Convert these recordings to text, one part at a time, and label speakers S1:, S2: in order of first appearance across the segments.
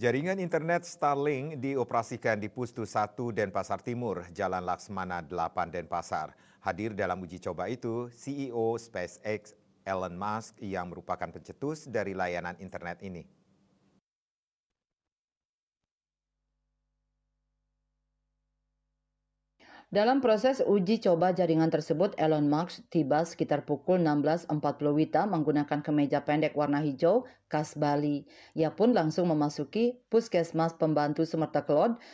S1: Jaringan internet Starlink dioperasikan di Pustu 1 Denpasar Timur, Jalan Laksmana 8 Denpasar. Hadir dalam uji coba itu CEO SpaceX Elon Musk yang merupakan pencetus dari layanan internet ini.
S2: Dalam proses uji coba jaringan tersebut, Elon Musk tiba sekitar pukul 16.40 WITA menggunakan kemeja pendek warna hijau khas Bali. Ia pun langsung memasuki Puskesmas Pembantu Sumerta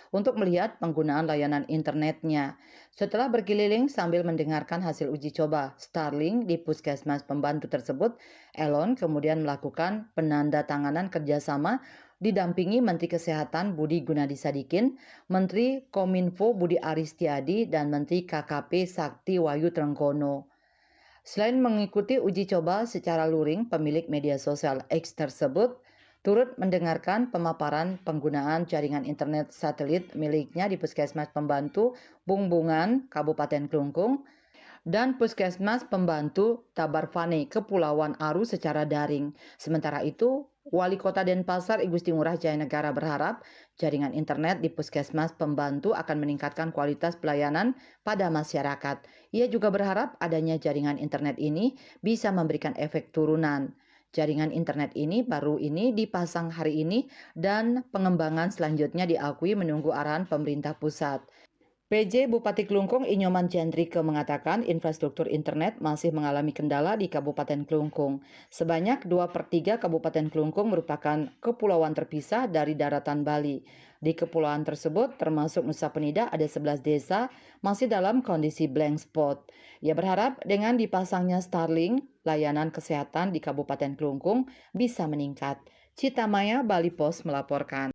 S2: untuk melihat penggunaan layanan internetnya. Setelah berkeliling sambil mendengarkan hasil uji coba Starlink di Puskesmas Pembantu tersebut, Elon kemudian melakukan penandatanganan kerjasama didampingi Menteri Kesehatan Budi Gunadi Sadikin, Menteri Kominfo Budi Aristiadi, dan Menteri KKP Sakti Wahyu Trenggono. Selain mengikuti uji coba secara luring, pemilik media sosial X tersebut turut mendengarkan pemaparan penggunaan jaringan internet satelit miliknya di Puskesmas Pembantu Bungbungan, Kabupaten Klungkung, dan Puskesmas Pembantu Tabarvane, Kepulauan Aru secara daring. Sementara itu, Wali Kota Denpasar I Gusti Ngurah Jayanegara berharap jaringan internet di Puskesmas Pembantu akan meningkatkan kualitas pelayanan pada masyarakat. Ia juga berharap adanya jaringan internet ini bisa memberikan efek turunan. Jaringan internet ini baru ini dipasang hari ini dan pengembangan selanjutnya diakui menunggu arahan pemerintah pusat. PJ Bupati Klungkung Inyoman Jendrike mengatakan infrastruktur internet masih mengalami kendala di Kabupaten Klungkung. Sebanyak 2/3 Kabupaten Klungkung merupakan kepulauan terpisah dari daratan Bali. Di kepulauan tersebut termasuk Nusa Penida ada 11 desa masih dalam kondisi blank spot. Ia berharap dengan dipasangnya Starlink, layanan kesehatan di Kabupaten Klungkung bisa meningkat. Cita Maya, Bali Post melaporkan.